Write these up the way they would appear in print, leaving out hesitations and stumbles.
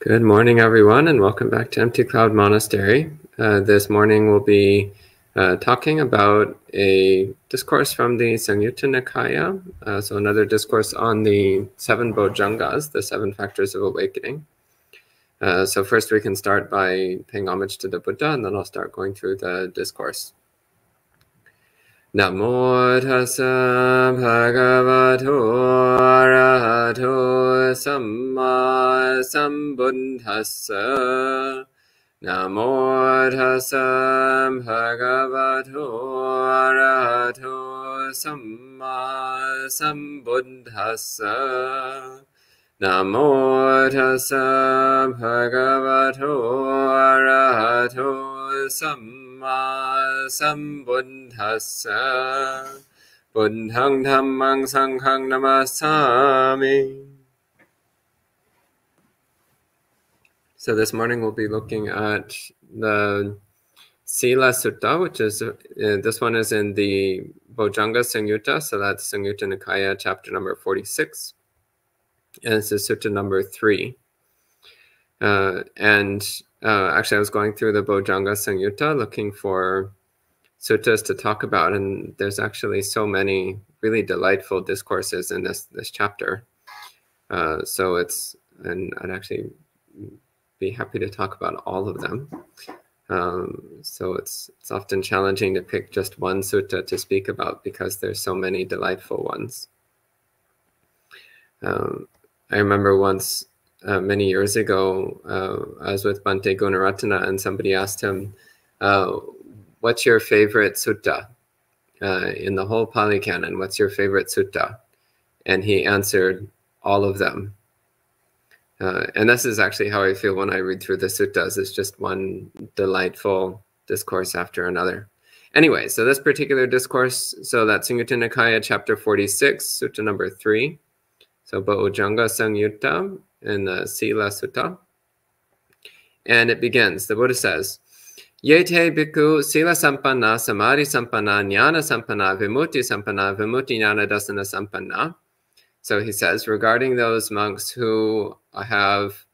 Good morning, everyone, and welcome back to Empty Cloud Monastery. This morning we'll be talking about a discourse from the Samyutta Nikaya, so another discourse on the 7 Bojjhangas, the 7 factors of awakening. So first we can start by paying homage to the Buddha, and then I'll start going through the discourse. Namo tassa bhagavato arahato samma sambuddhassa. Namo tassa bhagavato arahato samma sambuddhassa. Namo tassa bhagavato arahato samma sambuddhassa. Buddhang dhammang sanghang namasami. So this morning we'll be looking at the Sila Sutta, which is, this one is in the Bojjhanga Samyutta, so that's Samyutta Nikaya, chapter number 46. And this is Sutta number 3. Actually, I was going through the Bojjhanga Samyutta looking for suttas to talk about, and there's actually so many really delightful discourses in this chapter. And I'd actually be happy to talk about all of them. So it's often challenging to pick just one sutta to speak about because there's so many delightful ones. I remember once, many years ago, I was with Bhante Gunaratana, and somebody asked him, what's your favorite sutta? In the whole Pali Canon, what's your favorite sutta? And he answered, all of them. And this is actually how I feel when I read through the suttas. It's just one delightful discourse after another. Anyway, so this particular discourse, so that's Samyutta Nikaya, chapter 46, sutta number 3. So Bojjhanga Samyutta in the Sila Sutta. And it begins, the Buddha says, Yete bhikkhu sila sampanna, samadhi sampanna, jnana sampanna, vimutti sampanna, vimutti jnana dasana sampanna. So he says, regarding those monks who have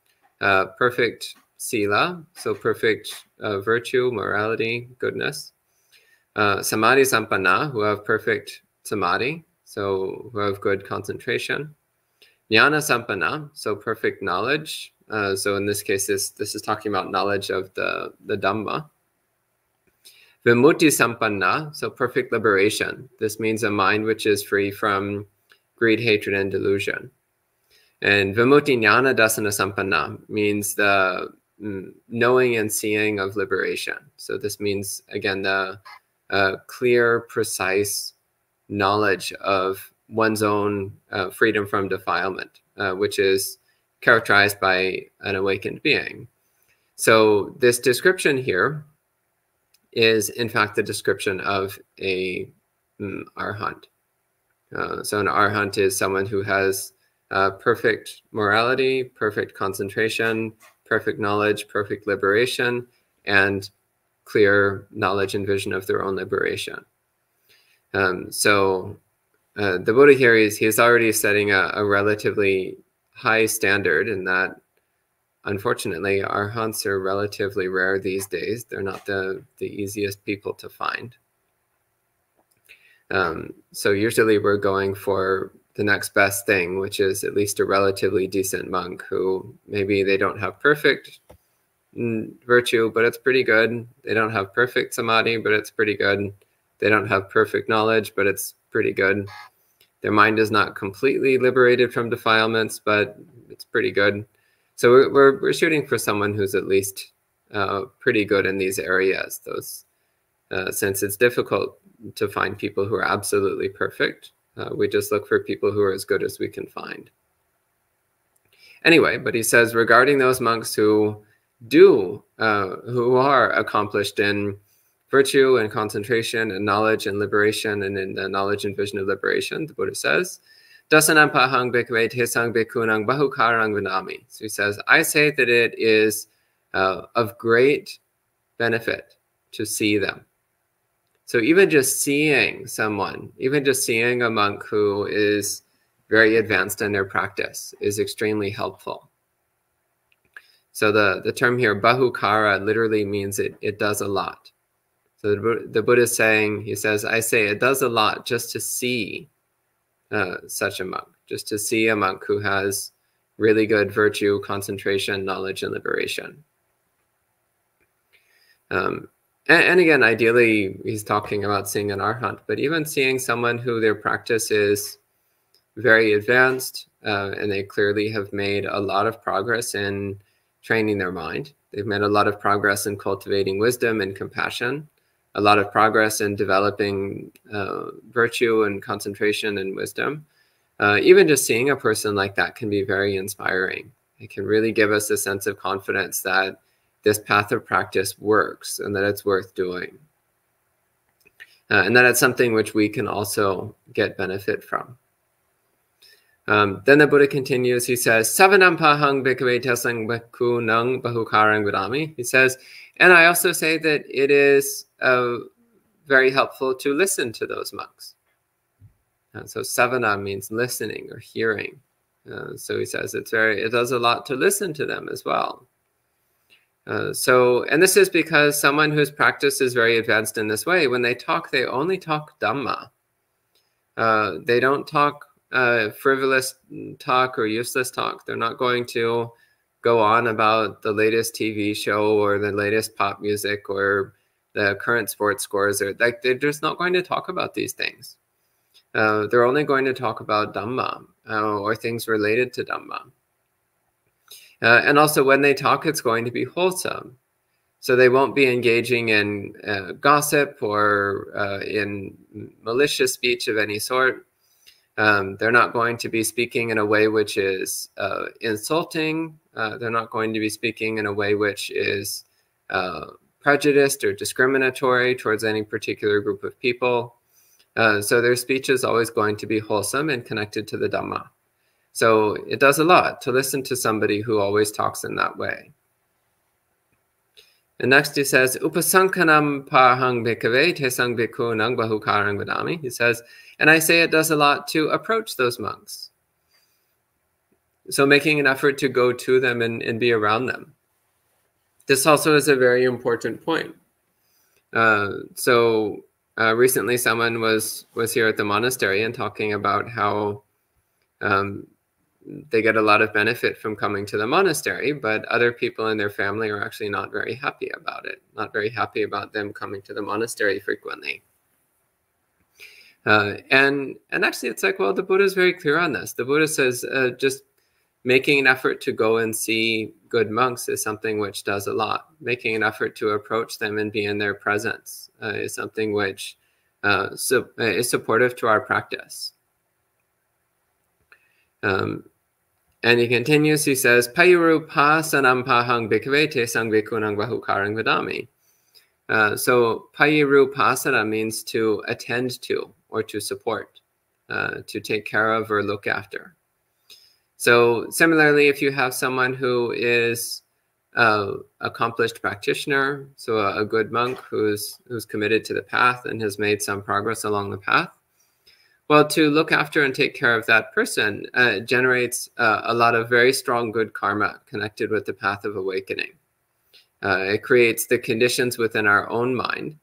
perfect sila, so perfect virtue, morality, goodness, samadhi sampanna, who have perfect samadhi, so who have good concentration, jnana sampanna, so perfect knowledge. So in this case, this is talking about knowledge of the Dhamma. Vimutti sampanna, so perfect liberation. This means a mind which is free from greed, hatred, and delusion. And vimutti jnana dasana sampanna means the knowing and seeing of liberation. So this means, again, the clear, precise knowledge of one's own freedom from defilement, which is characterized by an awakened being. So this description here is, in fact, the description of a arhat. So an arhat is someone who has perfect morality, perfect concentration, perfect knowledge, perfect liberation, and clear knowledge and vision of their own liberation. The Buddha here he's already setting a relatively high standard in that, unfortunately, arhants are relatively rare these days. They're not the easiest people to find. So usually we're going for the next best thing, which is at least a relatively decent monk who maybe they don't have perfect virtue, but it's pretty good. They don't have perfect samadhi, but it's pretty good. They don't have perfect knowledge, but it's pretty good. Their mind is not completely liberated from defilements, but it's pretty good. So we're shooting for someone who's at least pretty good in these areas. Since it's difficult to find people who are absolutely perfect, we just look for people who are as good as we can find. Anyway, but he says, regarding those monks who are accomplished in virtue and concentration and knowledge and liberation, and in the knowledge and vision of liberation, the Buddha says, Dasanam pahang bhikkhave tesang bhikkhunang bahukarang vinami. So he says, I say that it is of great benefit to see them. So even just seeing someone, even just seeing a monk who is very advanced in their practice is extremely helpful. So the term here, bahukara, literally means it does a lot. So the Buddha is saying, he says, I say it does a lot just to see such a monk, just to see a monk who has really good virtue, concentration, knowledge, and liberation. And again, ideally, he's talking about seeing an arhat, but even seeing someone who their practice is very advanced, and they clearly have made a lot of progress in training their mind. They've made a lot of progress in cultivating wisdom and compassion, a lot of progress in developing virtue and concentration and wisdom. Even just seeing a person like that can be very inspiring. It can really give us a sense of confidence that this path of practice works and that it's worth doing. And that it's something which we can also get benefit from. Then the Buddha continues, he says, Savanam pahang bhikkhave tesang bhikkhu nang bahukarang vadami. He says, and I also say that it is very helpful to listen to those monks. So savana means listening or hearing. So he says it does a lot to listen to them as well. And this is because someone whose practice is very advanced in this way, when they talk, they only talk Dhamma. They don't talk frivolous talk or useless talk. They're not going to go on about the latest TV show or the latest pop music or the current sports scores. Or like they're just not going to talk about these things. They're only going to talk about Dhamma or things related to Dhamma. And also when they talk, it's going to be wholesome. So they won't be engaging in gossip or in malicious speech of any sort. They're not going to be speaking in a way which is insulting. They're not going to be speaking in a way which is prejudiced or discriminatory towards any particular group of people. So their speech is always going to be wholesome and connected to the Dhamma. So it does a lot to listen to somebody who always talks in that way. And next he says, Upasankanam pahang bhikkhave tesang bhikkhu nang bahukarang vadami. He says, and I say it does a lot to approach those monks. So making an effort to go to them and be around them. This also is a very important point. Recently someone was here at the monastery and talking about how they get a lot of benefit from coming to the monastery, but other people in their family are actually not very happy about it, not very happy about them coming to the monastery frequently. And actually it's like, well, the Buddha is very clear on this. The Buddha says just making an effort to go and see good monks is something which does a lot. Making an effort to approach them and be in their presence is something which is supportive to our practice. And he continues, he says, Payuru pasanam pahang bhikkhave tesang bhikkhu bahukarang vadami. So Payuru pasana means to attend to or to support, to take care of or look after. So similarly, if you have someone who is an accomplished practitioner, so a good monk who's committed to the path and has made some progress along the path, well, to look after and take care of that person generates a lot of very strong good karma connected with the path of awakening. It creates the conditions within our own mind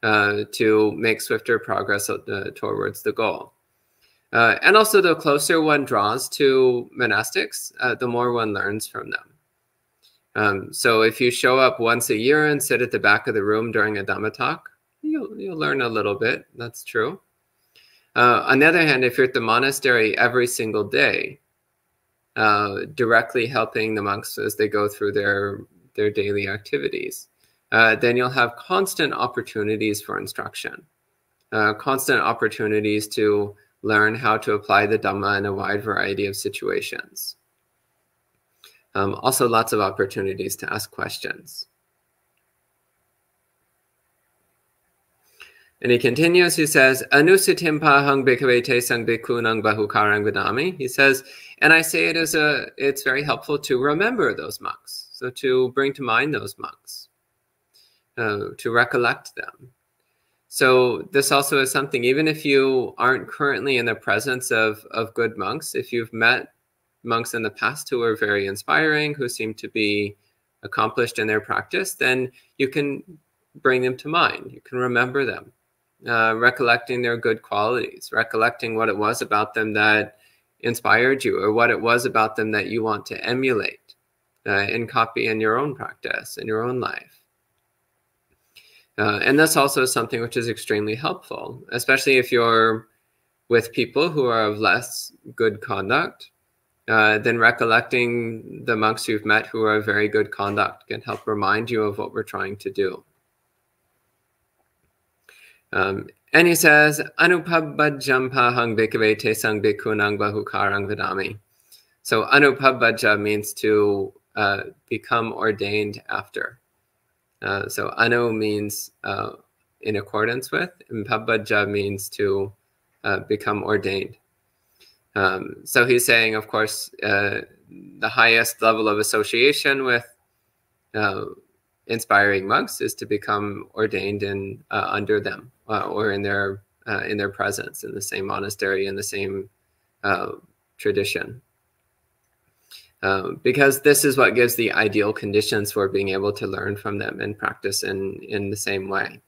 to make swifter progress towards the goal. And also, the closer one draws to monastics, the more one learns from them. So if you show up once a year and sit at the back of the room during a Dhamma talk, you'll learn a little bit. That's true. On the other hand, if you're at the monastery every single day, directly helping the monks as they go through their daily activities, then you'll have constant opportunities for instruction, constant opportunities to learn how to apply the Dhamma in a wide variety of situations. Also lots of opportunities to ask questions. And he continues, he says, Anusitim pahang bhikkhave tesang bhikkhu nang bahukarang vadami. He says, and I say it's very helpful to remember those monks. So to bring to mind those monks, to recollect them. So this also is something, even if you aren't currently in the presence of good monks, if you've met monks in the past who are very inspiring, who seem to be accomplished in their practice, then you can bring them to mind. You can remember them, recollecting their good qualities, recollecting what it was about them that inspired you, or what it was about them that you want to emulate and copy in your own practice, in your own life. And that's also something which is extremely helpful, especially if you're with people who are of less good conduct. Then recollecting the monks you've met who are of very good conduct can help remind you of what we're trying to do. And he says, Anupabbajjam pahang bhikkhave te sang bhikkhunang bahukarang vidami. So anupabbajja means to become ordained after. So anu means in accordance with, and pabbajja means to become ordained. So he's saying, of course, the highest level of association with inspiring monks is to become ordained in under them, or in their presence, in the same monastery, in the same tradition. Because this is what gives the ideal conditions for being able to learn from them and practice in the same way.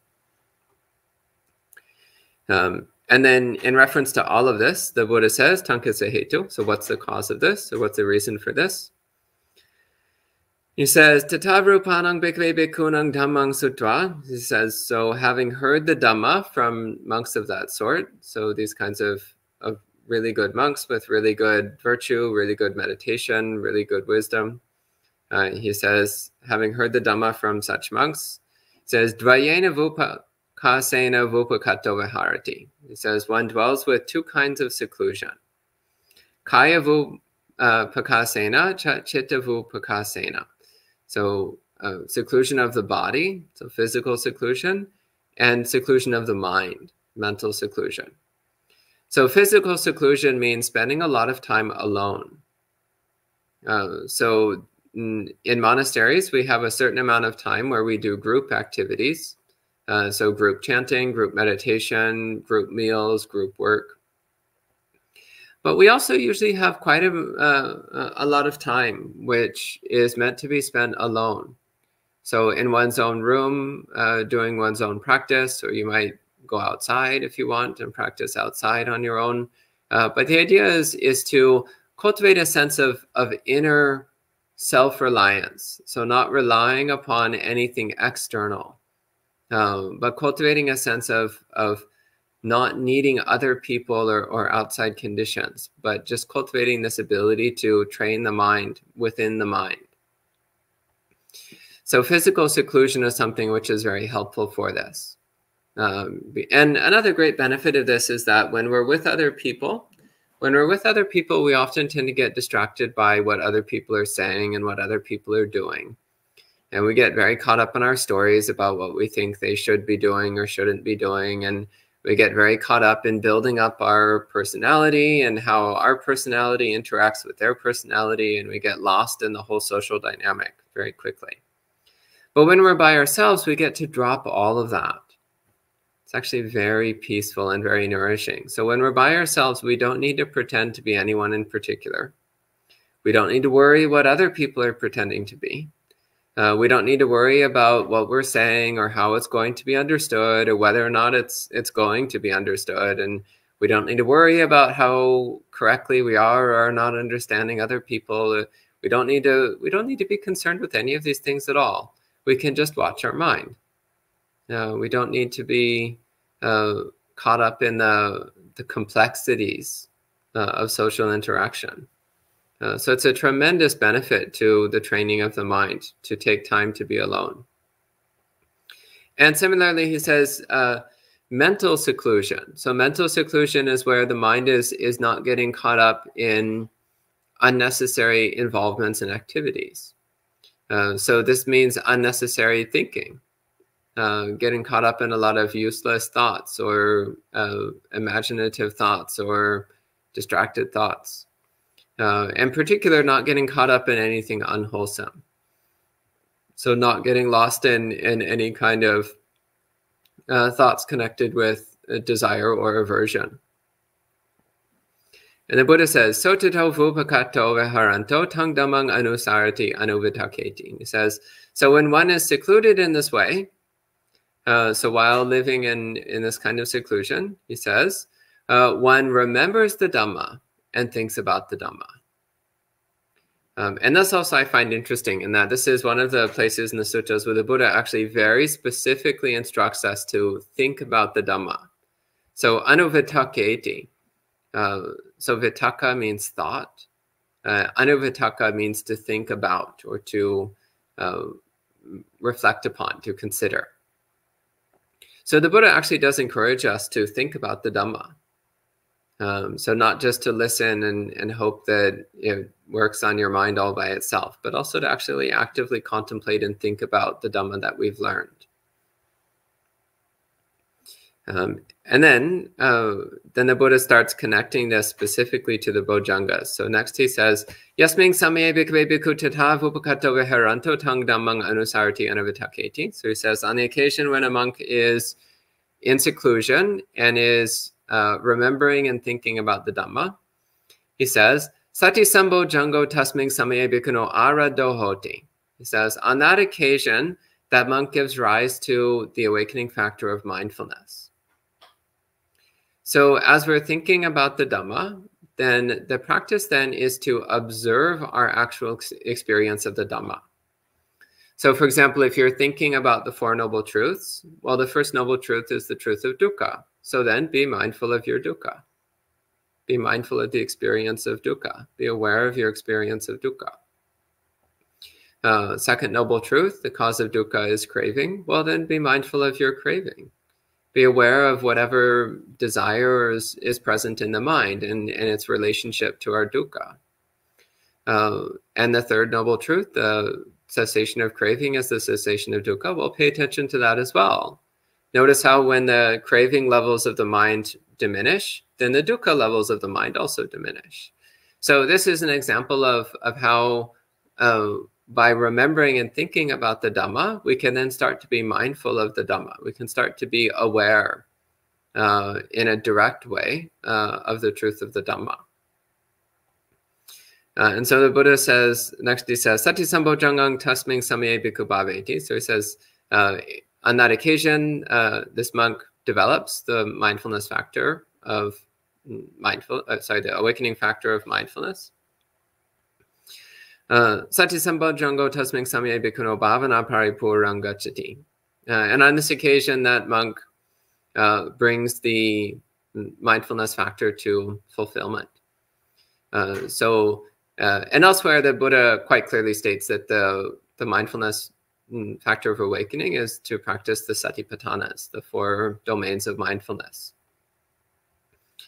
And then in reference to all of this, the Buddha says, Tankasa hetu. So what's the cause of this? So what's the reason for this? He says, Tatavrupanang bhikkhave bhikkhunang dhammang sutva. He says, so having heard the Dhamma from monks of that sort, so these kinds of really good monks with really good virtue, really good meditation, really good wisdom. He says, having heard the Dhamma from such monks, he says, Dvayena vupakasena vupakato viharati. He says, one dwells with two kinds of seclusion. Kaya vupakasena cha chitta vupakasena. So seclusion of the body, so physical seclusion, and seclusion of the mind, mental seclusion. So physical seclusion means spending a lot of time alone. So in monasteries, we have a certain amount of time where we do group activities. So group chanting, group meditation, group meals, group work. But we also usually have quite a lot of time which is meant to be spent alone. So in one's own room, doing one's own practice, or you might go outside if you want and practice outside on your own. But the idea is to cultivate a sense of inner self-reliance. So not relying upon anything external, but cultivating a sense of not needing other people or outside conditions, but just cultivating this ability to train the mind within the mind. So physical seclusion is something which is very helpful for this. And another great benefit of this is that when we're with other people, we often tend to get distracted by what other people are saying and what other people are doing. And we get very caught up in our stories about what we think they should be doing or shouldn't be doing. And we get very caught up in building up our personality and how our personality interacts with their personality. And we get lost in the whole social dynamic very quickly. But when we're by ourselves, we get to drop all of that. It's actually very peaceful and very nourishing. So when we're by ourselves, we don't need to pretend to be anyone in particular. We don't need to worry what other people are pretending to be. We don't need to worry about what we're saying or how it's going to be understood or whether or not it's going to be understood. And we don't need to worry about how correctly we are or are not understanding other people. We don't need to be concerned with any of these things at all. We can just watch our mind. We don't need to be caught up in the complexities of social interaction. So it's a tremendous benefit to the training of the mind to take time to be alone. And similarly, he says, mental seclusion. So mental seclusion is where the mind is not getting caught up in unnecessary involvements and activities. So this means unnecessary thinking, getting caught up in a lot of useless thoughts or imaginative thoughts or distracted thoughts. In particular, not getting caught up in anything unwholesome. So not getting lost in any kind of thoughts connected with desire or aversion. And the Buddha says, Sotato vupakato viharanto tang dhammang anusarati anuvitaketi. He says, so when one is secluded in this way, so while living in this kind of seclusion, he says, one remembers the Dhamma and thinks about the Dhamma. And that's also I find interesting in that this is one of the places in the suttas where the Buddha actually very specifically instructs us to think about the Dhamma. So anuvitaketi. So vitaka means thought. Anuvitaka means to think about or to reflect upon, to consider. So the Buddha actually does encourage us to think about the Dhamma. So not just to listen and hope that it works on your mind all by itself, but also to actually actively contemplate and think about the Dhamma that we've learned. And then the Buddha starts connecting this specifically to the Bojjhangas. So next he says, Yasming samaye bhikkhave bhikkhu tata vupakato viharanto tang dhammang anusarati anavitaketi. So he says, on the occasion when a monk is in seclusion and is remembering and thinking about the Dhamma, he says, Sati sambo jango tasming samaye bhikkhuno ara dohoti. He says, on that occasion, that monk gives rise to the awakening factor of mindfulness. So as we're thinking about the Dhamma, then the practice then is to observe our actual experience of the Dhamma. So for example, if you're thinking about the Four Noble Truths, well, the first Noble Truth is the truth of dukkha. So then be mindful of your dukkha. Be mindful of the experience of dukkha. Be aware of your experience of dukkha. Second Noble Truth, the cause of dukkha is craving. Well, then be mindful of your craving. Be aware of whatever desire is present in the mind and its relationship to our dukkha. And the third Noble Truth, the cessation of craving is the cessation of dukkha. Well, pay attention to that as well. Notice how when the craving levels of the mind diminish, then the dukkha levels of the mind also diminish. So this is an example of how by remembering and thinking about the Dhamma, we can then start to be mindful of the Dhamma. We can start to be aware in a direct way of the truth of the Dhamma. And so the Buddha says, next he says, Sati sambo jangang tasming samaye bhikkhu bhaveti. So he says, on that occasion, this monk develops the mindfulness factor of the awakening factor of mindfulness. Sati sambha jango tasming samaye bhikkhuno bhavana paripurang gacchati. And on this occasion, that monk brings the mindfulness factor to fulfillment. And elsewhere, the Buddha quite clearly states that the mindfulness factor of awakening is to practice the satipatthanas, the 4 domains of mindfulness.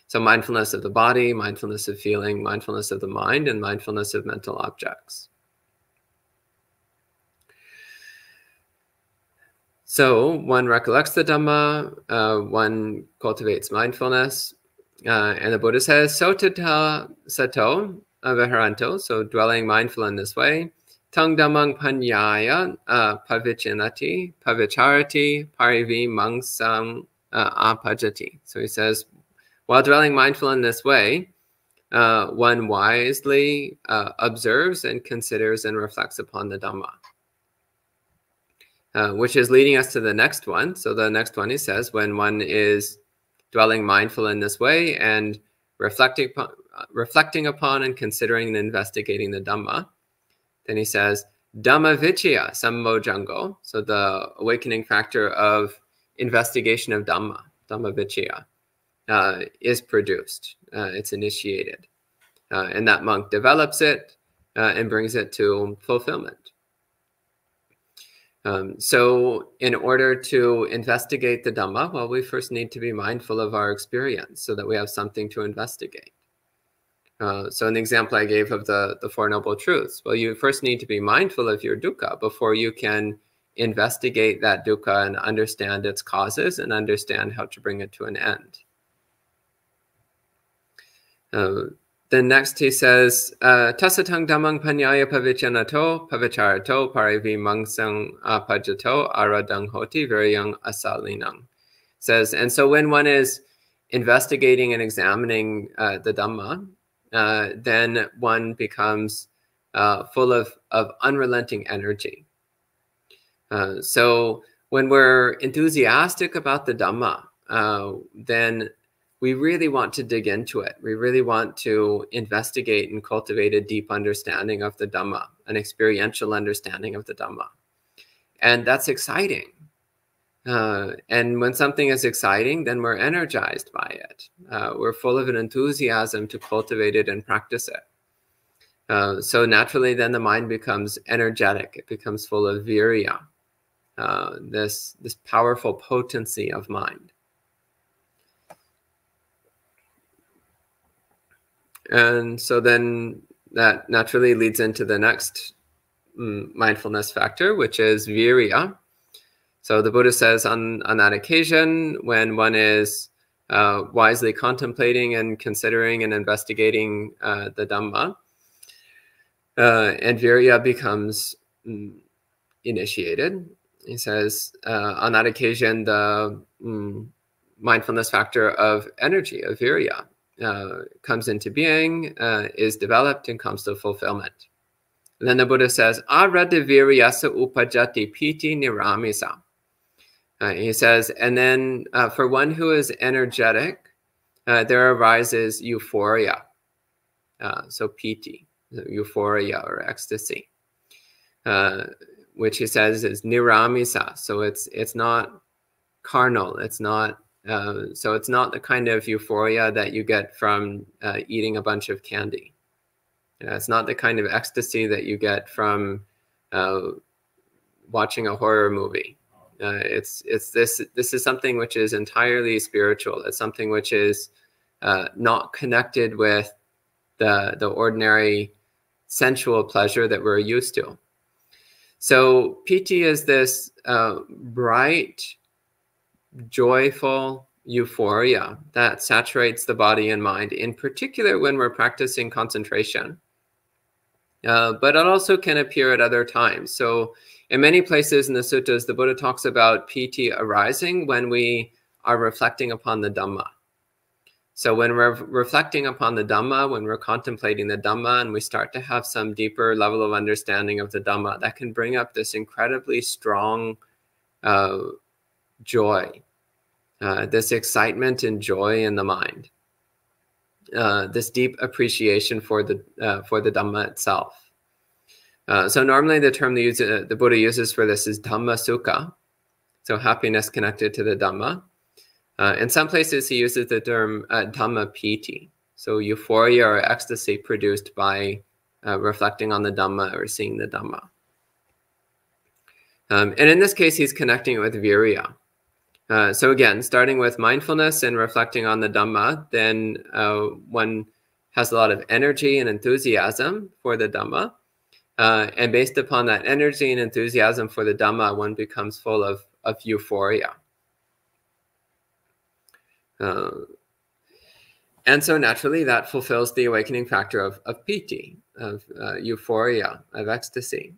So mindfulness of the body, mindfulness of feeling, mindfulness of the mind, and mindfulness of mental objects. So one recollects the Dhamma, one cultivates mindfulness, and the Buddha says, Sotata sato viharanto, so dwelling mindful in this way, tang dhammang panyaya pavichinati, pavicharati, parivi mangsam apajati. So he says, while dwelling mindful in this way, one wisely observes and considers and reflects upon the Dhamma. Which is leading us to the next one. So the next one, he says, when one is dwelling mindful in this way and reflecting upon and considering and investigating the Dhamma, then he says, Dhamma vichaya sammojango. So the awakening factor of investigation of Dhamma, Dhamma vichaya, is produced. It's initiated. And that monk develops it and brings it to fulfillment. So in order to investigate the Dhamma, well, we first need to be mindful of our experience so that we have something to investigate. So in the example I gave of the 4 Noble Truths, well, you first need to be mindful of your dukkha before you can investigate that dukkha and understand its causes and understand how to bring it to an end. Then next he says, Tasatang dhammang panyaya pavichanato, pavicharato, parivi mangsang apajato, aradang hoti, viryang asalinang. Says, and so when one is investigating and examining the Dhamma, then one becomes full of unrelenting energy. So when we're enthusiastic about the Dhamma, then we really want to dig into it. We really want to investigate and cultivate a deep understanding of the Dhamma, an experiential understanding of the Dhamma. And that's exciting. And when something is exciting, then we're energized by it. We're full of an enthusiasm to cultivate it and practice it. So naturally, then the mind becomes energetic. It becomes full of virya, this powerful potency of mind. And so then that naturally leads into the next mindfulness factor, which is virya. So the Buddha says on that occasion, when one is wisely contemplating and considering and investigating the Dhamma, and virya becomes initiated, he says, on that occasion, the mindfulness factor of energy, of virya, comes into being, is developed, and comes to fulfillment. And then the Buddha says, arada viryasa upajati piti niramisa. He says, and then for one who is energetic, there arises euphoria. So piti, euphoria or ecstasy, which he says is niramisa. So it's not carnal. It's not so it's not the kind of euphoria that you get from eating a bunch of candy. It's not the kind of ecstasy that you get from watching a horror movie. This is something which is entirely spiritual. It's something which is not connected with the ordinary sensual pleasure that we're used to. So piti is this bright, joyful euphoria that saturates the body and mind, in particular when we're practicing concentration. But it also can appear at other times. So in many places in the suttas, the Buddha talks about piti arising when we are reflecting upon the Dhamma. So when we're reflecting upon the Dhamma, when we're contemplating the Dhamma, and we start to have some deeper level of understanding of the Dhamma, that can bring up this incredibly strong joy, this excitement and joy in the mind, this deep appreciation for the Dhamma itself. So normally the term the Buddha uses for this is Dhamma Sukha, so happiness connected to the Dhamma. In some places he uses the term Dhamma Piti, so euphoria or ecstasy produced by reflecting on the Dhamma or seeing the Dhamma. And in this case, he's connecting it with virya. So again, starting with mindfulness and reflecting on the Dhamma, then one has a lot of energy and enthusiasm for the Dhamma. And based upon that energy and enthusiasm for the Dhamma, one becomes full of euphoria. And so naturally that fulfills the awakening factor of piti, of euphoria, of ecstasy.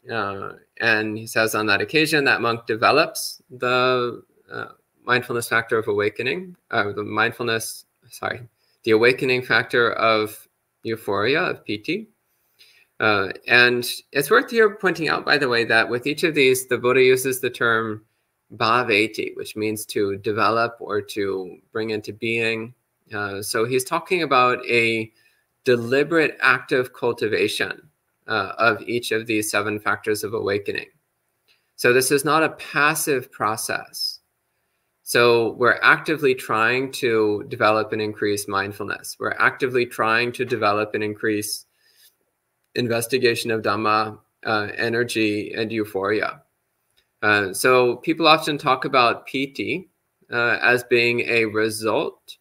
And he says on that occasion that monk develops the mindfulness factor of awakening, the awakening factor of euphoria, of piti. And it's worth here pointing out, by the way, that with each of these, the Buddha uses the term bhaveti, which means to develop or to bring into being. So he's talking about a deliberate active cultivation of each of these 7 factors of awakening. So this is not a passive process. So we're actively trying to develop and increase mindfulness. We're actively trying to develop and increase investigation of Dhamma, energy, and euphoria. So people often talk about piti as being a result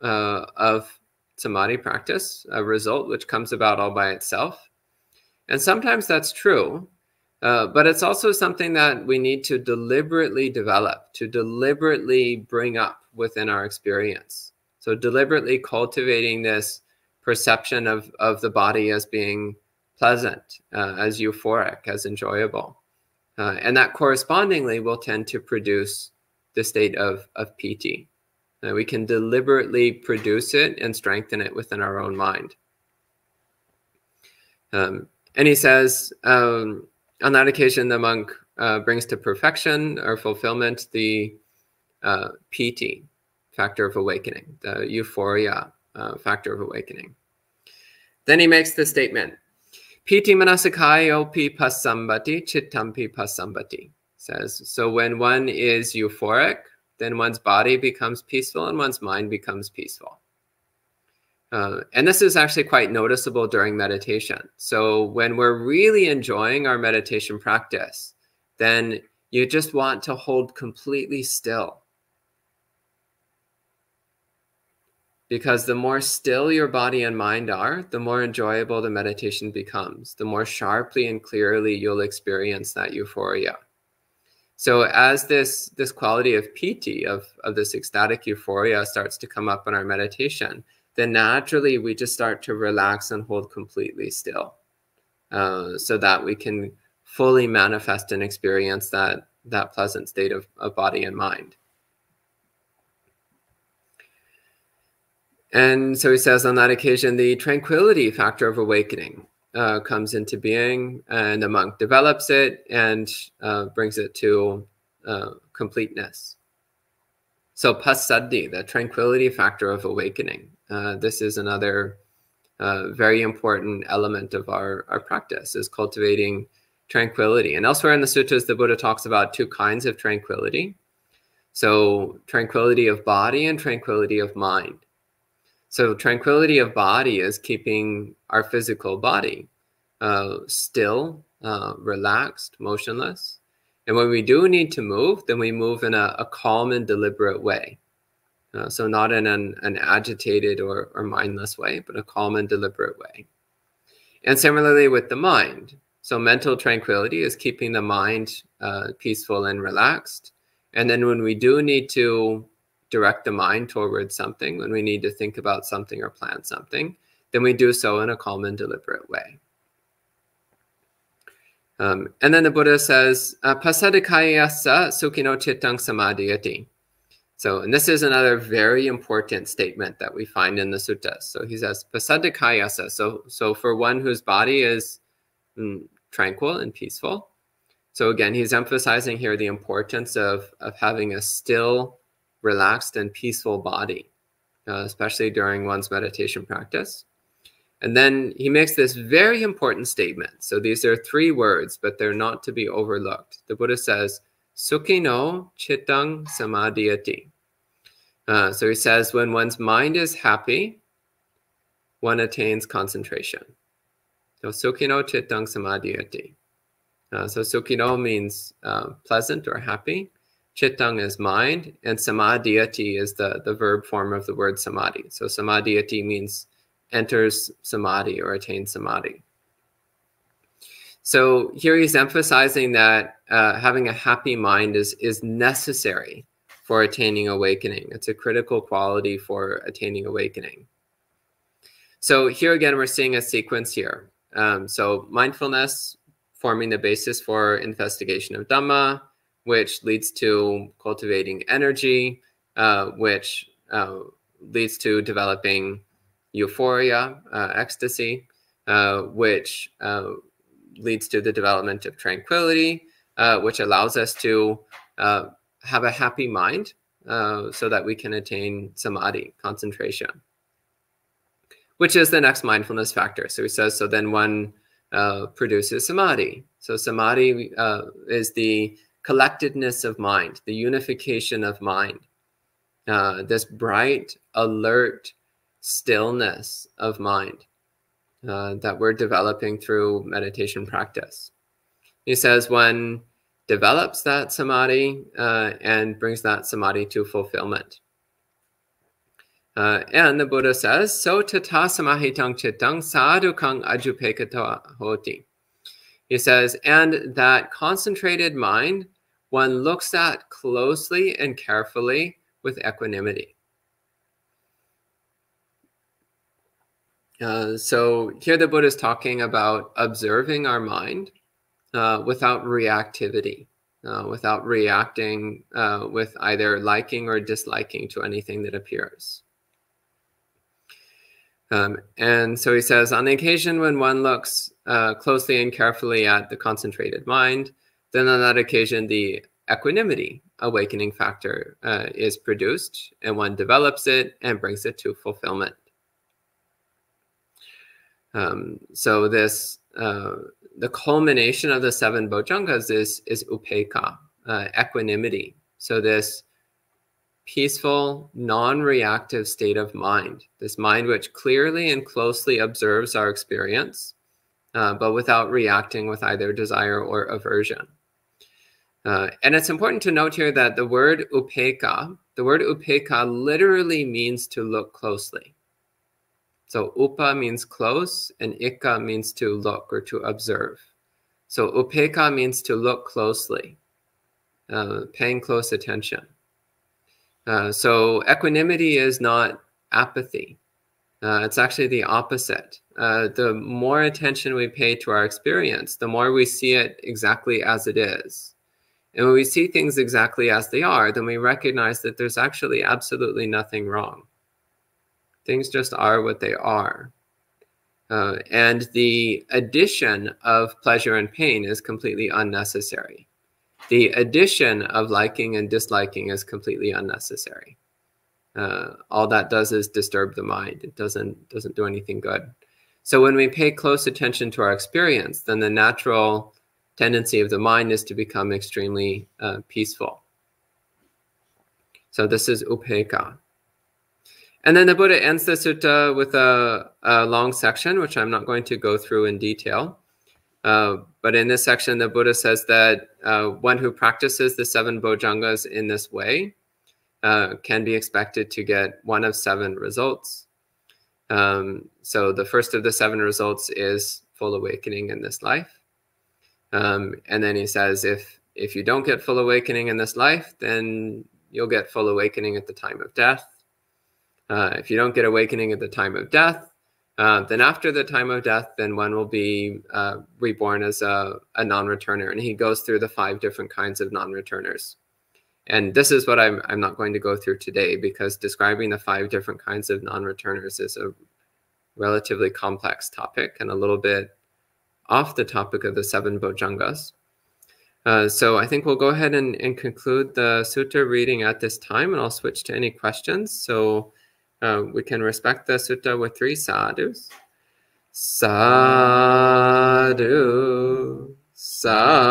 of samadhi practice, a result which comes about all by itself. And sometimes that's true, but it's also something that we need to deliberately develop, to deliberately bring up within our experience. So deliberately cultivating this perception of the body as being pleasant, as euphoric, as enjoyable. And that correspondingly will tend to produce the state of piti, We can deliberately produce it and strengthen it within our own mind. And he says, on that occasion, the monk brings to perfection or fulfillment the piti, factor of awakening, the euphoria, factor of awakening. Then he makes the statement, piti manasikayopi pasambati chittampi pasambati. Says, so when one is euphoric, then one's body becomes peaceful and one's mind becomes peaceful. And this is actually quite noticeable during meditation. So when we're really enjoying our meditation practice, then you just want to hold completely still. Because the more still your body and mind are, the more enjoyable the meditation becomes, the more sharply and clearly you'll experience that euphoria. So as this quality of piti, of this ecstatic euphoria starts to come up in our meditation, then naturally we just start to relax and hold completely still, so that we can fully manifest and experience that pleasant state of body and mind. And so he says, on that occasion, the tranquility factor of awakening comes into being, and the monk develops it and brings it to completeness. So passaddhi, the tranquility factor of awakening, this is another very important element of our practice, is cultivating tranquility. And elsewhere in the suttas, the Buddha talks about two kinds of tranquility. So tranquility of body and tranquility of mind. So tranquility of body is keeping our physical body still, relaxed, motionless. And when we do need to move, then we move in a calm and deliberate way. So not in an agitated or mindless way, but a calm and deliberate way. And similarly with the mind. So mental tranquility is keeping the mind peaceful and relaxed. And then when we do need to direct the mind towards something, when we need to think about something or plan something, then we do so in a calm and deliberate way. And then the Buddha says, pasadikayasa sukhino chittang samadhiyati. So, and this is another very important statement that we find in the suttas. So he says, pasadikayasa. So for one whose body is tranquil and peaceful. So again, he's emphasizing here the importance of having a still, relaxed and peaceful body, especially during one's meditation practice. And then he makes this very important statement. So these are 3 words, but they're not to be overlooked. The Buddha says, sukhino chittang samadhiyati. So he says, when one's mind is happy, one attains concentration. So sukhino chittang samadhiyati. So sukhino means pleasant or happy. Chittang is mind, and samadhiyati is the verb form of the word samadhi. So samadhiyati means enters samadhi or attains samadhi. So here he's emphasizing that having a happy mind is necessary for attaining awakening. It's a critical quality for attaining awakening. So here again, we're seeing a sequence here. So mindfulness forming the basis for investigation of Dhamma, which leads to cultivating energy, which leads to developing euphoria, ecstasy, which leads to the development of tranquility, which allows us to have a happy mind so that we can attain samadhi, concentration, which is the next mindfulness factor. So he says, so then one produces samadhi. So samadhi is the collectedness of mind, the unification of mind, this bright, alert stillness of mind that we're developing through meditation practice. He says one develops that samadhi and brings that samadhi to fulfillment. And the Buddha says, so tata samahitang chittang sadhukang ajupekata hoti. He says, and that concentrated mind, one looks at closely and carefully with equanimity. So here the Buddha is talking about observing our mind without reactivity, without reacting with either liking or disliking to anything that appears. And so he says, on the occasion when one looks closely and carefully at the concentrated mind, then on that occasion the equanimity awakening factor is produced, and one develops it and brings it to fulfillment. So this, the culmination of the 7 Bojjhangas is upekkha, equanimity. So this peaceful, non-reactive state of mind, this mind which clearly and closely observes our experience, but without reacting with either desire or aversion. And it's important to note here that the word upekkha literally means to look closely. So upa means close, and ikka means to look or to observe. So upekkha means to look closely, paying close attention. So equanimity is not apathy. It's actually the opposite. The more attention we pay to our experience, the more we see it exactly as it is. And when we see things exactly as they are, then we recognize that there's actually absolutely nothing wrong. Things just are what they are. And the addition of pleasure and pain is completely unnecessary. The addition of liking and disliking is completely unnecessary. All that does is disturb the mind. It doesn't do anything good. So when we pay close attention to our experience, then the natural tendency of the mind is to become extremely peaceful. So this is upekkha. And then the Buddha ends the sutta with a long section, which I'm not going to go through in detail. But in this section, the Buddha says that one who practices the 7 Bojjhangas in this way can be expected to get one of 7 results. So the first of the 7 results is full awakening in this life. And then he says, if you don't get full awakening in this life, then you'll get full awakening at the time of death. If you don't get awakening at the time of death, then after the time of death, then one will be reborn as a non-returner. And he goes through the 5 different kinds of non-returners. And this is what I'm not going to go through today, because describing the 5 different kinds of non-returners is a relatively complex topic and a little bit off the topic of the 7 Bojjhangas. So I think we'll go ahead and conclude the sutta reading at this time, and I'll switch to any questions. So we can respect the sutta with 3 sadhus. Sadhu, sadhu,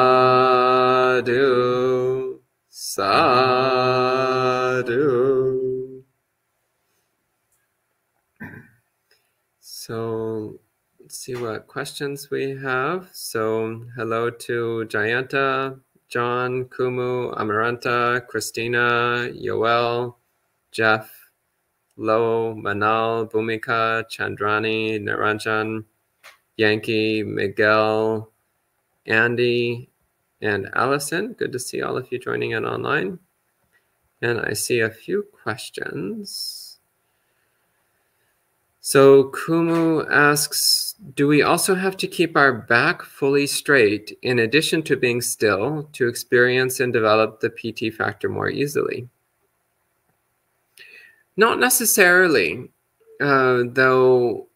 sadhu. So let's see what questions we have. So hello to Jayanta, John, Kumu, Amaranta, Christina, Yoel, Jeff, Lo, Manal, Bhumika, Chandrani, Naranjan, Yankee, Miguel, Andy, and Allison. Good to see all of you joining in online. And I see a few questions. So Kumu asks, do we also have to keep our back fully straight in addition to being still to experience and develop the PT factor more easily? Not necessarily, though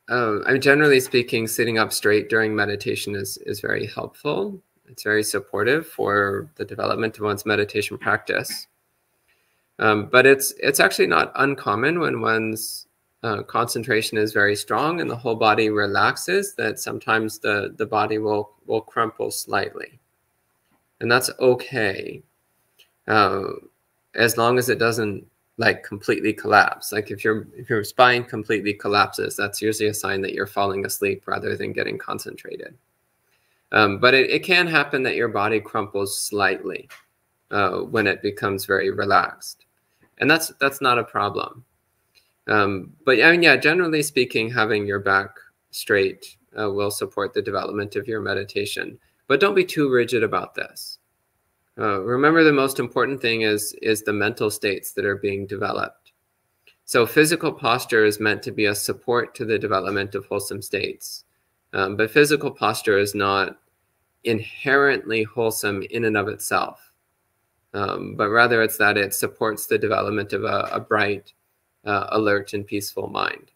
I'm generally speaking, sitting up straight during meditation is very helpful. It's very supportive for the development of one's meditation practice. But it's actually not uncommon when one's concentration is very strong and the whole body relaxes, that sometimes the body will crumple slightly. And that's okay, as long as it doesn't like completely collapse. Like if your spine completely collapses, that's usually a sign that you're falling asleep rather than getting concentrated. But it can happen that your body crumples slightly when it becomes very relaxed, and that's not a problem. But I mean, yeah, generally speaking, having your back straight will support the development of your meditation. But don't be too rigid about this. Remember, the most important thing is the mental states that are being developed. So physical posture is meant to be a support to the development of wholesome states. But physical posture is not inherently wholesome in and of itself, but rather it's that it supports the development of a bright, alert, and peaceful mind.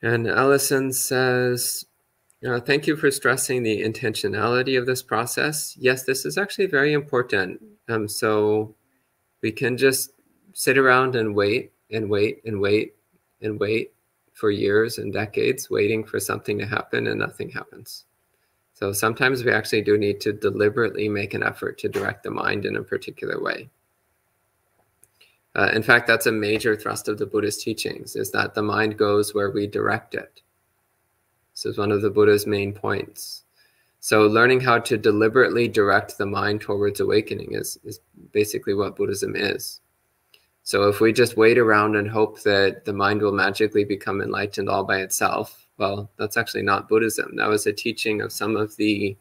And Allison says, thank you for stressing the intentionality of this process. Yes, this is actually very important. So we can just sit around and wait and wait and wait and wait for years and decades, waiting for something to happen, and nothing happens. So sometimes we actually do need to deliberately make an effort to direct the mind in a particular way. In fact, that's a major thrust of the Buddhist teachings, is that the mind goes where we direct it. This is one of the Buddha's main points. So learning how to deliberately direct the mind towards awakening is basically what Buddhism is. So if we just wait around and hope that the mind will magically become enlightened all by itself, well, that's actually not Buddhism. That was a teaching of some of the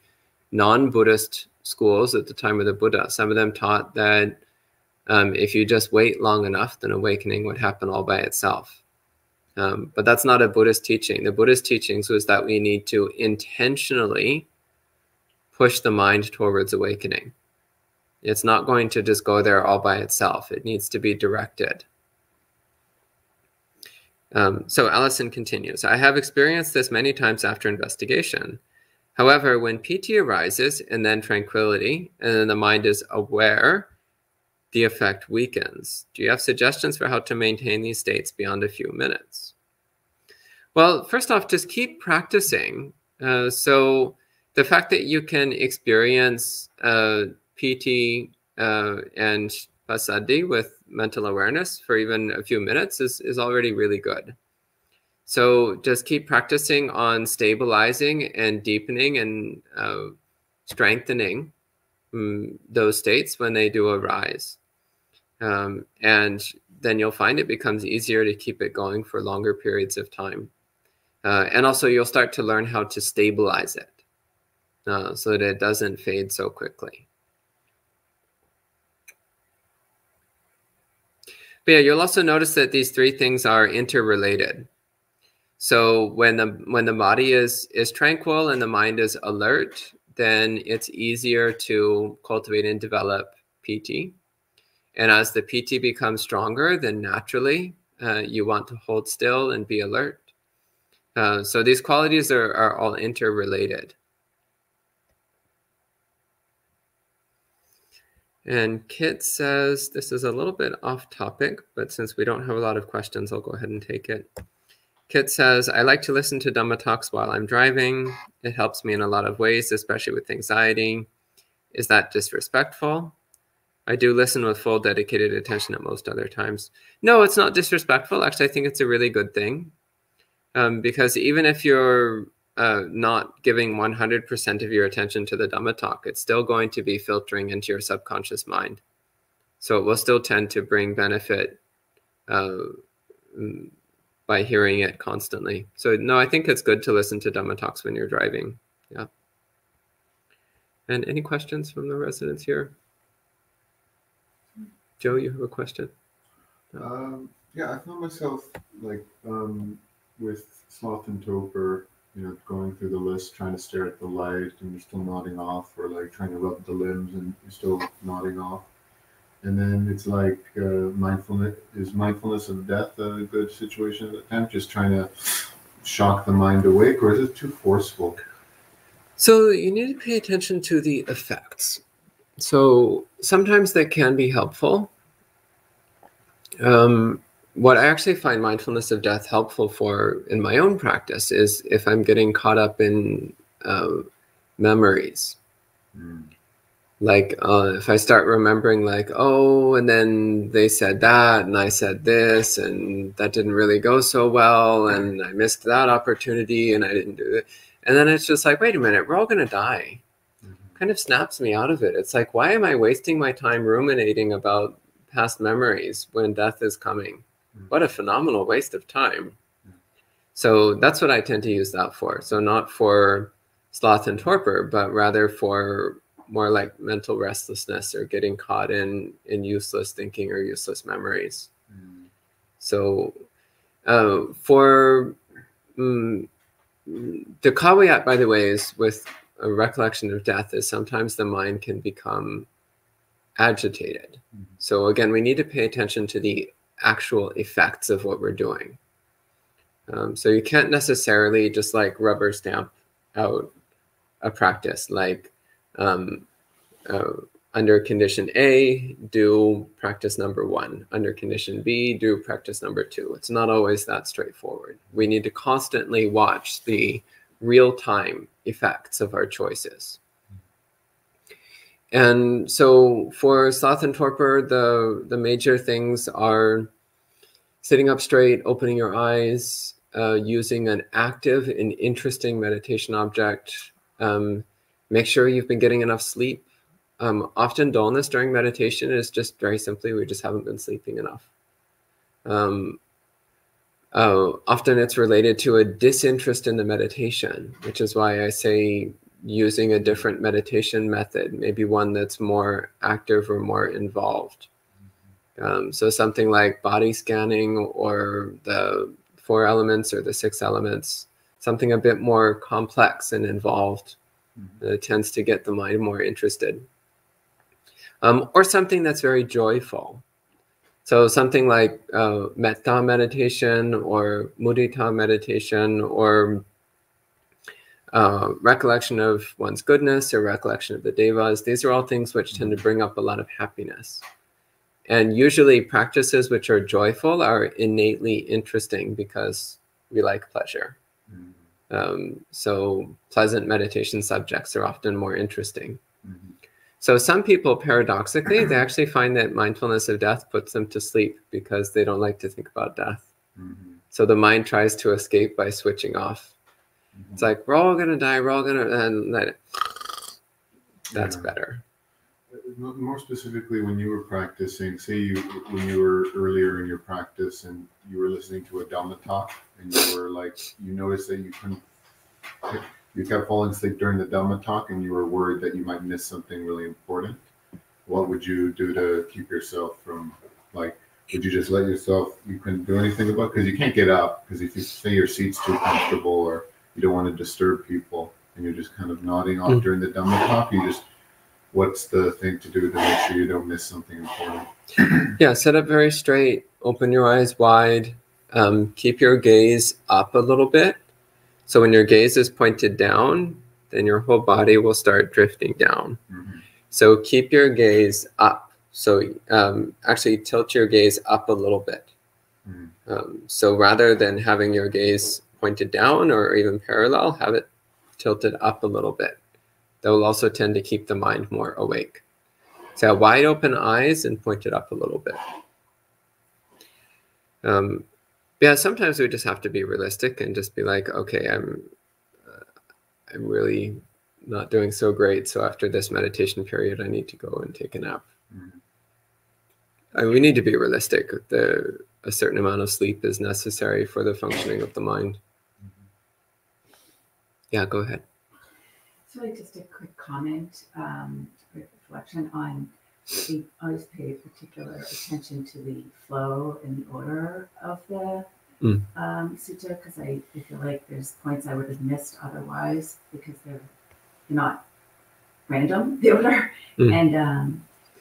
non-Buddhist schools at the time of the Buddha. Some of them taught that if you just wait long enough, then awakening would happen all by itself. But that's not a Buddhist teaching. The Buddhist teachings was that we need to intentionally push the mind towards awakening. It's not going to just go there all by itself. It needs to be directed. So Allison continues, I have experienced this many times after investigation. However, when piti arises and then tranquility, and then the mind is aware, the effect weakens. Do you have suggestions for how to maintain these states beyond a few minutes? Well, first off, just keep practicing. So the fact that you can experience piti and passaddhi with mental awareness for even a few minutes is already really good. So just keep practicing on stabilizing and deepening and strengthening those states when they do arise. And then you'll find it becomes easier to keep it going for longer periods of time. And also you'll start to learn how to stabilize it so that it doesn't fade so quickly. But yeah, you'll also notice that these three things are interrelated. So when the body is tranquil and the mind is alert, then it's easier to cultivate and develop piti. And as the piti becomes stronger, then naturally you want to hold still and be alert. So these qualities are all interrelated. And Kit says, this is a little bit off topic, but since we don't have a lot of questions, I'll go ahead and take it. Kit says, I like to listen to Dhamma talks while I'm driving. It helps me in a lot of ways, especially with anxiety. Is that disrespectful? I do listen with full dedicated attention at most other times. No, it's not disrespectful. Actually, I think it's a really good thing. Because even if you're not giving 100% of your attention to the Dhamma talk, it's still going to be filtering into your subconscious mind. So it will still tend to bring benefit by hearing it constantly. So no, I think it's good to listen to Dhamma talks when you're driving. Yeah. And any questions from the residents here? Joe, you have a question? Yeah, I found myself like with sloth and torpor, going through the list, trying to stare at the light and you're still nodding off, or like trying to rub the limbs and you're still nodding off. And then it's like mindfulness of death a good situation at the time, just trying to shock the mind awake, or is it too forceful? So you need to pay attention to the effects. So sometimes that can be helpful. What I actually find mindfulness of death helpful for in my own practice is if I'm getting caught up in memories. Like if I start remembering like, oh, and then they said that and I said this and that didn't really go so well and I missed that opportunity and I didn't do it. And then it's just like, wait a minute, we're all going to die. Kind of snaps me out of it. It's like, why am I wasting my time ruminating about past memories when death is coming? What a phenomenal waste of time. So that's what I tend to use that for. So not for sloth and torpor, but rather for more like mental restlessness or getting caught in useless thinking or useless memories. So for the caveat, by the way, is with a recollection of death is sometimes the mind can become agitated. So again, we need to pay attention to the actual effects of what we're doing. So you can't necessarily just like rubber stamp out a practice like under condition A, do practice number 1. Under condition B, do practice number 2. It's not always that straightforward. We need to constantly watch the real-time effects of our choices. And so for sloth and torpor, the major things are sitting up straight, opening your eyes, using an active and interesting meditation object. Make sure you've been getting enough sleep. Often dullness during meditation is just very simply, we just haven't been sleeping enough. Often it's related to a disinterest in the meditation, which is why I say using a different meditation method, maybe one that's more active or more involved. So something like body scanning or the 4 elements or the 6 elements, something a bit more complex and involved, tends to get the mind more interested. Or something that's very joyful. So something like metta meditation or mudita meditation or recollection of one's goodness or recollection of the devas. These are all things which tend to bring up a lot of happiness. And usually practices which are joyful are innately interesting because we like pleasure. So pleasant meditation subjects are often more interesting. So some people, paradoxically, they actually find that mindfulness of death puts them to sleep because they don't like to think about death. So the mind tries to escape by switching off. It's like, we're all going to die, we're all going to, and let it. That's better. More specifically, when you were practicing, say when you were earlier in your practice and you were listening to a Dhamma talk and you were like, you noticed that you kept falling asleep during the Dhamma talk and you were worried that you might miss something really important. What would you do to keep yourself from, like, would you just let yourself, you couldn't do anything about it? Because you can't get up, because if you say your seat's too comfortable or you don't want to disturb people and you're just kind of nodding off during the Dhamma talk, what's the thing to do to make sure you don't miss something important? Yeah, sit up very straight, open your eyes wide, keep your gaze up a little bit. So when your gaze is pointed down, then your whole body will start drifting down. So keep your gaze up. So actually tilt your gaze up a little bit. So rather than having your gaze pointed down or even parallel, have it tilted up a little bit. That will also tend to keep the mind more awake. So wide open eyes and point it up a little bit. Yeah, sometimes we just have to be realistic and just be like, okay, I'm really not doing so great. So after this meditation period, I need to go and take a nap. We need to be realistic. A certain amount of sleep is necessary for the functioning of the mind. Yeah, go ahead. So just a quick comment, quick reflection on, we always pay particular attention to the flow and the order of the sutta, because I feel like there's points I would have missed otherwise because they're not random, the order. And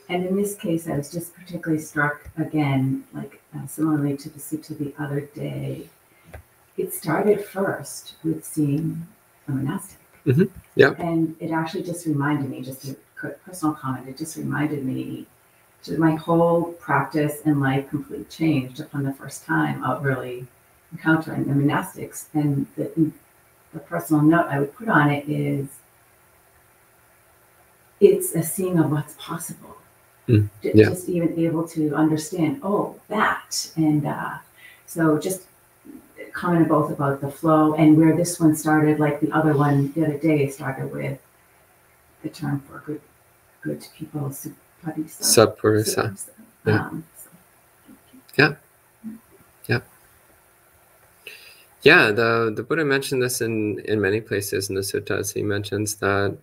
in this case, I was just particularly struck again, like similarly to the sutta the other day. It started first with seeing a monastic. Yeah. And it actually just reminded me, just a quick personal comment, it just reminded me that my whole practice and life completely changed upon the first time of really encountering the monastics. And the personal note I would put on it is, it's a seeing of what's possible. Just even able to understand, oh, that. And so just commented both about the flow and where this one started, like the other one the other day started with the term for good people, Sappurisa. Yeah, the Buddha mentioned this in many places in the suttas. He mentions that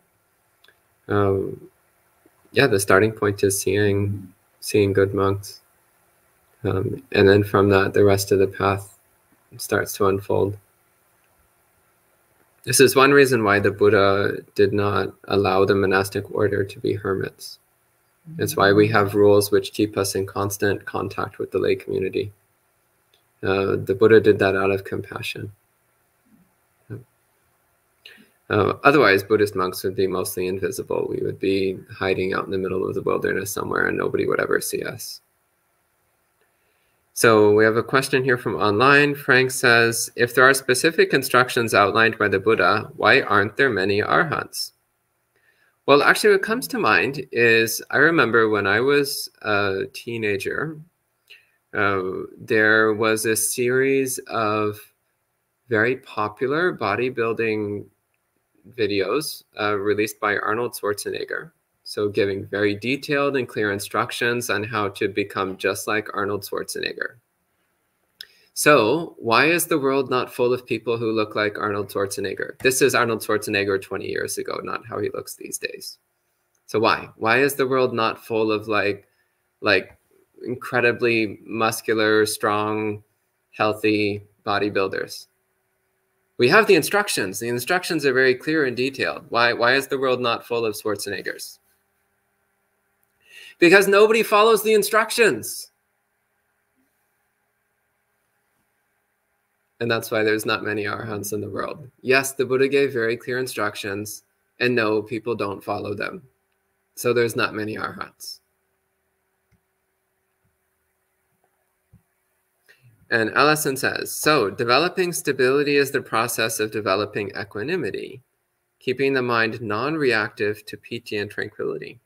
the starting point is seeing good monks, and then from that the rest of the path starts to unfold. This is one reason why the Buddha did not allow the monastic order to be hermits. It's why we have rules which keep us in constant contact with the lay community. The Buddha did that out of compassion. Otherwise, Buddhist monks would be mostly invisible. We would be hiding out in the middle of the wilderness somewhere and nobody would ever see us. So we have a question here from online. Frank says, if there are specific instructions outlined by the Buddha, why aren't there many arhats? Well, actually what comes to mind is I remember when I was a teenager, there was a series of very popular bodybuilding videos released by Arnold Schwarzenegger. So giving very detailed and clear instructions on how to become just like Arnold Schwarzenegger. So why is the world not full of people who look like Arnold Schwarzenegger? This is Arnold Schwarzenegger 20 years ago, not how he looks these days. So why? Why is the world not full of like incredibly muscular, strong, healthy bodybuilders? We have the instructions. The instructions are very clear and detailed. Why is the world not full of Schwarzeneggers? Because nobody follows the instructions. And that's why there's not many arhats in the world. Yes, the Buddha gave very clear instructions, and no, people don't follow them. So there's not many arhats. And Allison says, so developing stability is the process of developing equanimity, keeping the mind non-reactive to piti and tranquility.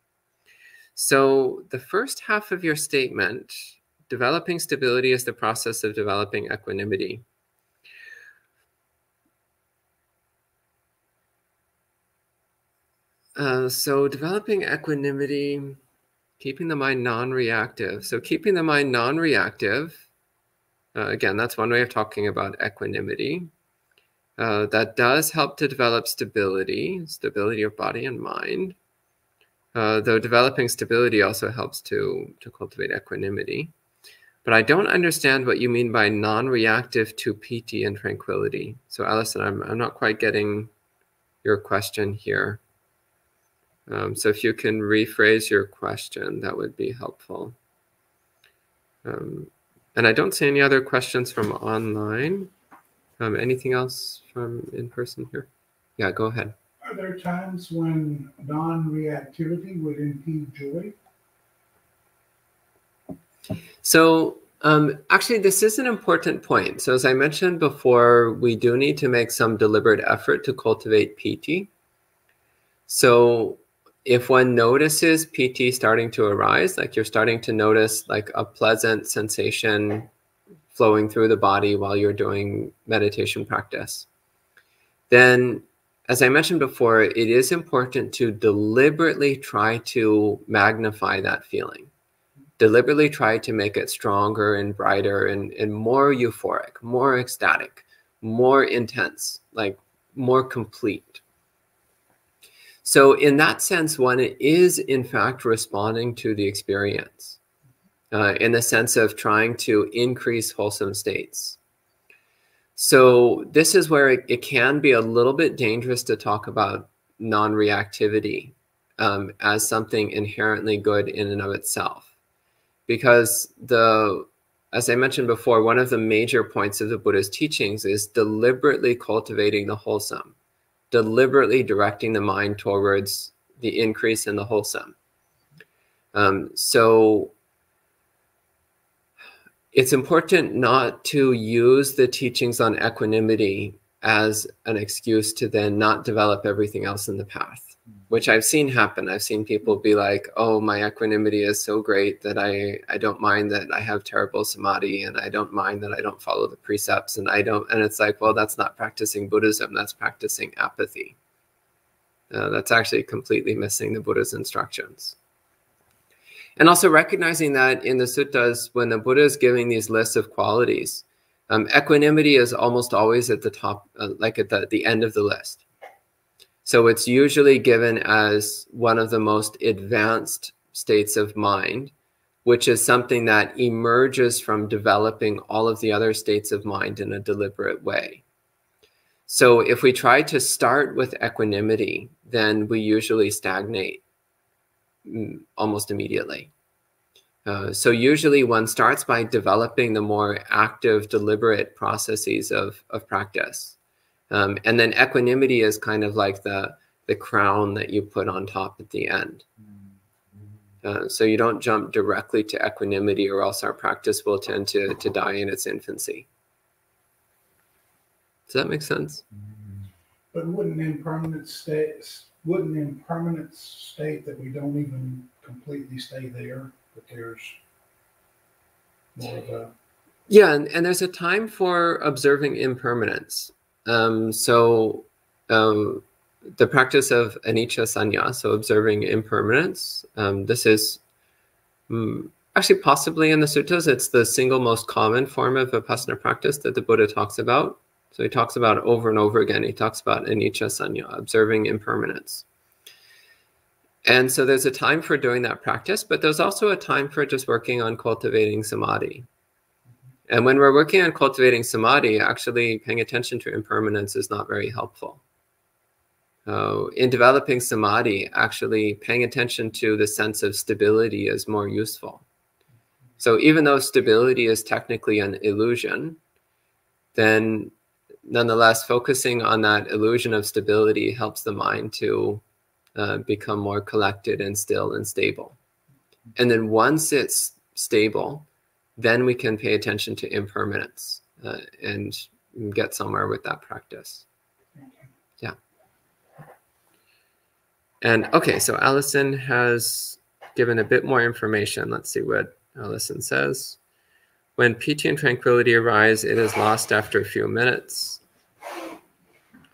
So the first half of your statement, developing stability is the process of developing equanimity. So developing equanimity, keeping the mind non-reactive. So keeping the mind non-reactive, again, that's one way of talking about equanimity. That does help to develop stability of body and mind. Though developing stability also helps to cultivate equanimity. But I don't understand what you mean by non-reactive to piti and tranquility. So Allison, I'm not quite getting your question here. So if you can rephrase your question, that would be helpful. And I don't see any other questions from online. Anything else from in person here? Yeah, go ahead. Are there times when non-reactivity would impede joy? So actually, this is an important point. So as I mentioned before, we do need to make some deliberate effort to cultivate piti. So if one notices piti starting to arise, like you're starting to notice like a pleasant sensation flowing through the body while you're doing meditation practice, then as I mentioned before, it is important to deliberately try to magnify that feeling. Deliberately try to make it stronger and brighter and more euphoric, more ecstatic, more intense, like more complete. So in that sense, one is in fact responding to the experience in the sense of trying to increase wholesome states. So this is where it can be a little bit dangerous to talk about non-reactivity as something inherently good in and of itself. Because as I mentioned before, one of the major points of the Buddha's teachings is deliberately cultivating the wholesome, deliberately directing the mind towards the increase in the wholesome. So it's important not to use the teachings on equanimity as an excuse to then not develop everything else in the path, which I've seen happen. I've seen people be like, oh, my equanimity is so great that I don't mind that I have terrible samadhi, and I don't mind that I don't follow the precepts, and it's like, well, that's not practicing Buddhism, that's practicing apathy. That's actually completely missing the Buddha's instructions. And also recognizing that in the suttas, when the Buddha is giving these lists of qualities, equanimity is almost always at the top, like at the end of the list. So it's usually given as one of the most advanced states of mind, which is something that emerges from developing all of the other states of mind in a deliberate way. So if we try to start with equanimity, then we usually stagnate almost immediately. So usually one starts by developing the more active, deliberate processes of practice. And then equanimity is kind of like the crown that you put on top at the end. So you don't jump directly to equanimity, or else our practice will tend to die in its infancy. Does that make sense? But wouldn't impermanent state that we don't even completely stay there, but there's more of a... Yeah, and there's a time for observing impermanence. The practice of anicca sanya, so observing impermanence, this is actually possibly in the suttas, it's the single most common form of vipassana practice that the Buddha talks about. So he talks about it over and over again. He talks about anicca sanya, observing impermanence. And so there's a time for doing that practice, but there's also a time for just working on cultivating samadhi. And when we're working on cultivating samadhi, actually paying attention to impermanence is not very helpful. In developing samadhi, actually paying attention to the sense of stability is more useful. So even though stability is technically an illusion, then nonetheless focusing on that illusion of stability helps the mind to become more collected and still and stable. And then once it's stable, then we can pay attention to impermanence and get somewhere with that practice. Yeah. And okay, so Allison has given a bit more information. Let's see what Allison says. When piti and tranquility arise, it is lost after a few minutes.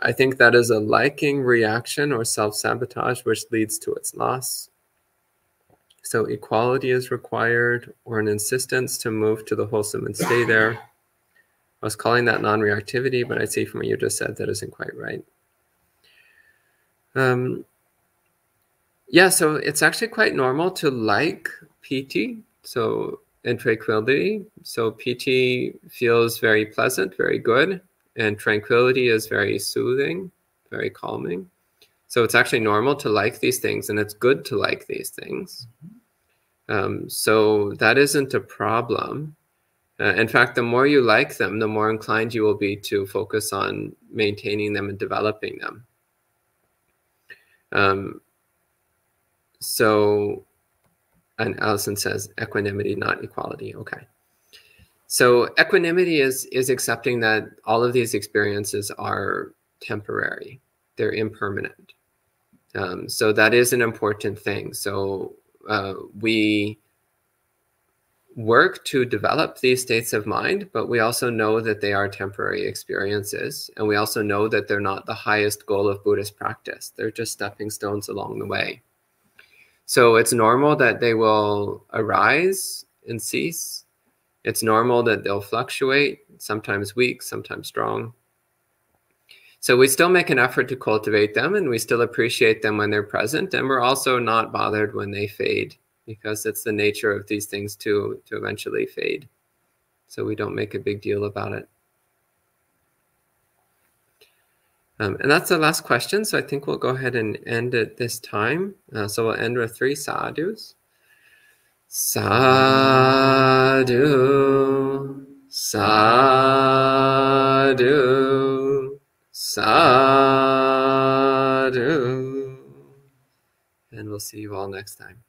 I think that is a liking reaction or self-sabotage which leads to its loss. So equality is required, or an insistence to move to the wholesome and stay there. I was calling that non-reactivity, but I see from what you just said that isn't quite right. Yeah, so it's actually quite normal to like piti, and tranquility. So piti feels very pleasant, very good, and tranquility is very soothing, very calming. So it's actually normal to like these things, and it's good to like these things. So that isn't a problem. In fact, the more you like them, the more inclined you will be to focus on maintaining them and developing them. And Allison says, equanimity, not equality. Okay. So equanimity is accepting that all of these experiences are temporary. They're impermanent. So that is an important thing. So we work to develop these states of mind, but we also know that they are temporary experiences. And we also know that they're not the highest goal of Buddhist practice. They're just stepping stones along the way. So it's normal that they will arise and cease. It's normal that they'll fluctuate, sometimes weak, sometimes strong. So we still make an effort to cultivate them, and we still appreciate them when they're present. And we're also not bothered when they fade, because it's the nature of these things to eventually fade. So we don't make a big deal about it. And that's the last question. So I think we'll go ahead and end it this time. So we'll end with 3 sadhus. Sadhu, sadhu, sadhu. And we'll see you all next time.